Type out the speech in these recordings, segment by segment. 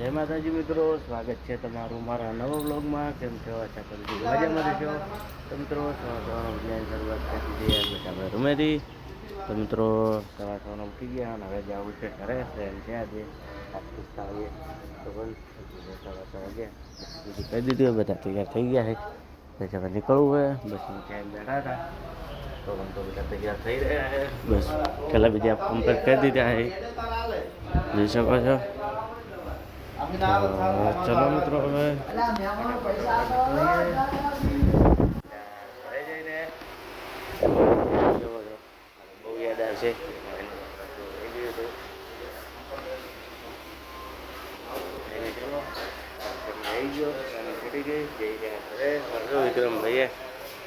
જય માતાજી મિત્રો, સ્વાગત છે તમારું મારા નવા બ્લોગમાં. કેમ છો? આશા કરું છું મજામાં છો. તો મિત્રો સવારનો વિજ્ઞાન શરૂઆત કરી દઈએ આપણે રૂમેથી. તો મિત્રો સવારનો ઉઠી ગયા અને હવે જવું છે ઘરે. ટ્રેન છે આજે 8:30 વાગે. તો પણ સવાર વાગ્યા બીજું કહી દીધું, બધા તૈયાર થઈ ગયા છે. હવે નીકળવું હોય બસ ક્યાંય બેઠા હતા તો પણ તો બધા તૈયાર થઈ રહ્યા છે. બસ પહેલાં બીજા કમ્પ્લીટ કરી દીધા છે, જોઈ શકો છો. ચલો મિત્રો હવે બહુ યાદ આવશે. વિક્રમ ભાઈએ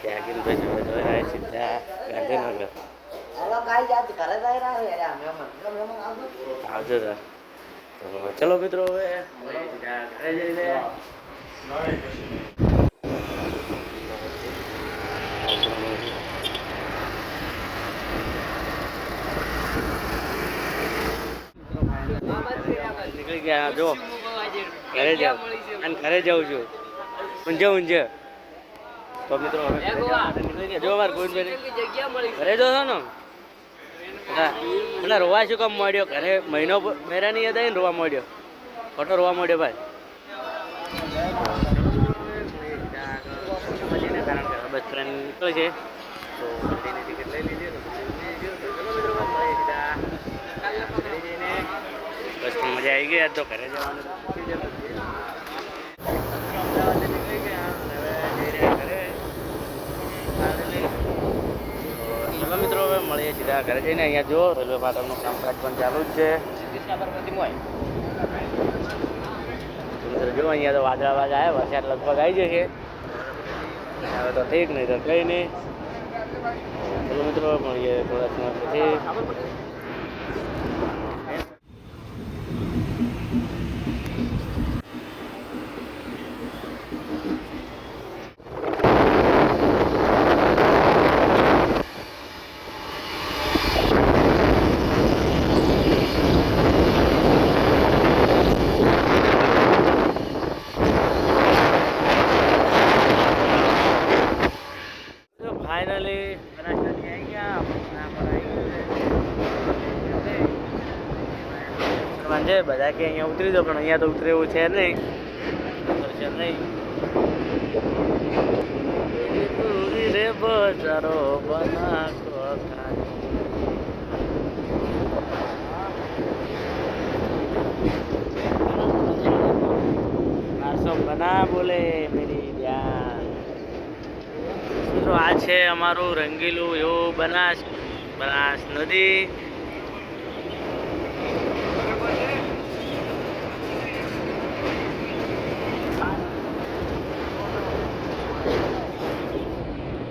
ત્યાગીન ભાઈ સીધા ગાંધીનગર આવજો સર. તો ચલો મિત્રો હવે ઘરે જઈને નીકળી ગયા. જો ઘરે જાઉં અને ઘરે જાઉં છું ઊંઝે. તો મિત્રો નીકળી ગયા. જો મારે કોઈ ઘરે જો છો ને એટલે રોવા શું કામ મળ્યો? ઘરે મહિનો મહિનાની યાદ આવીને રોવા મળ્યો, ખોટો રોવા મળ્યો ભાઈ. બસ ટ્રેન નીકળે છે તો ટિકિટ લઈ લીધી. બસ મજા આવી ગઈ. આજ તો ઘરે જવાનું મિત્રો. હવે મળીએ સીધા ઘરે જઈને. અહીંયા જો રેલવે ફાટકનું કામકાજ પણ ચાલુ જ છે. મિત્રો જો અહીંયા તો વાદળા આવ્યા, વરસાદ લગભગ આવી જશે. હવે તો ઠીક, નહીં તો કંઈ નહીં. ચલો મિત્રો મળીએ થોડા સમય પછી. ફાઇનલી બનાસકાંઠી આવી ગયા. છે બધા કે અહીંયા ઉતરી દો, પણ અહીંયા તો ઉતરે એવું છે નહીં. રે બજારો બના બોલે મેરી જાન. મિત્રો આ છે અમારું રંગીલું એવું બનાસ નદી.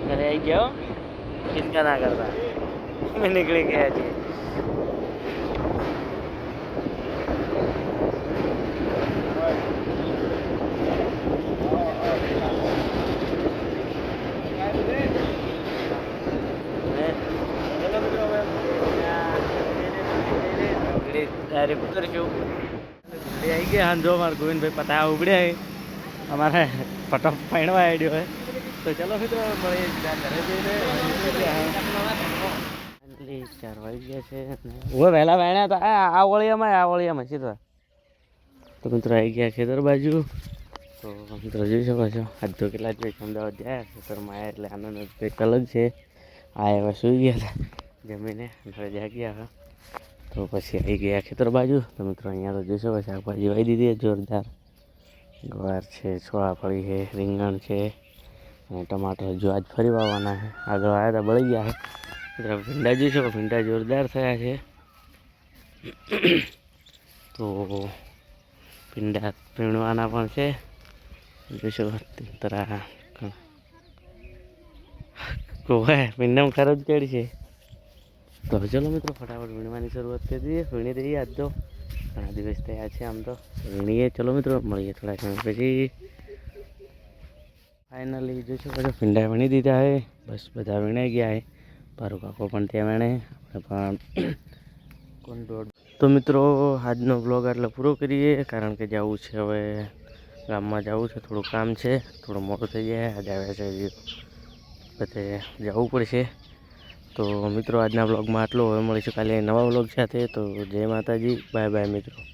ઘરે આવી ગયો, ચિંતા ના કરતા, અમે નીકળી ગયા છીએ. ડાયરેક્ટ ઉતરશું. આવી ગયા હાંજો. અમારે ગોવિંદભાઈ પતા ઉગડ્યા, અમારે ફટોફ પૈણવા આડ્યો હોય. તો ચલો મિત્રો મળીએ ઘરે જઈને. 4 વાગી ગયા છે. હવે વહેલા વહેણા તો આ વળિયામાં સીધા. તો મિત્રો આવી ગયા ખેતર બાજુ. તો મિત્રો જોઈ શકો છો આજ તો કેટલા જ અમદાવાદ જાય ખેતરમાં આવ્યા એટલે આનંદ કંઈક અલગ છે. આ એવા સૂઈ ગયા હતા જમીને, ઘરે જાગ્યા હતા. તો પછી આવી ગયા ખેતર બાજુ. તો મિત્રો અહીંયા તો જોઈ શકો શાકભાજી વાવી દીધી જોરદાર. ગવાર છે, છોળાફળી છે, રીંગણ છે અને ટમાટર જો આજ ફરી વાવવાના છે. આગળ આવ્યા હતા બળી ગયા છે. મિત્રો ભીંડા જોઈ શકો, ભીંડા જોરદાર થયા છે. તો ભીંડા પીણવાના પણ છે, જોઈ શકો. તરા ભીંડામાં ખરજ કેળી છે. તો ચલો મિત્રો ફટાફટ વીણવાની શરૂઆત કરી દઈએ. વીણી દઈએ. આજ તો ઘણા દિવસ થયા છે આમ તો વીણીએ. ચલો મિત્રો મળીએ થોડા સમય પછી. ફાઇનલી જોઈ શકો છો ભીંડા વીણી દીધા છે. બસ બધા વીણાઈ ગયા છે. પારો કાકો પણ ત્યાં વેણે, આપણે પણ તો મિત્રો આજનો બ્લોગ આટલો પૂરો કરીએ, કારણ કે જવું છે હવે ગામમાં, જવું છે, થોડું કામ છે, થોડું મોડું થઈ જાય. આજે આવ્યા છે બધે જવું પડશે. તો મિત્રો આજના બ્લોગમાં આટલું. હવે મળીશું કાલે નવા બ્લોગ સાથે. તો જય માતાજી, બાય બાય મિત્રો.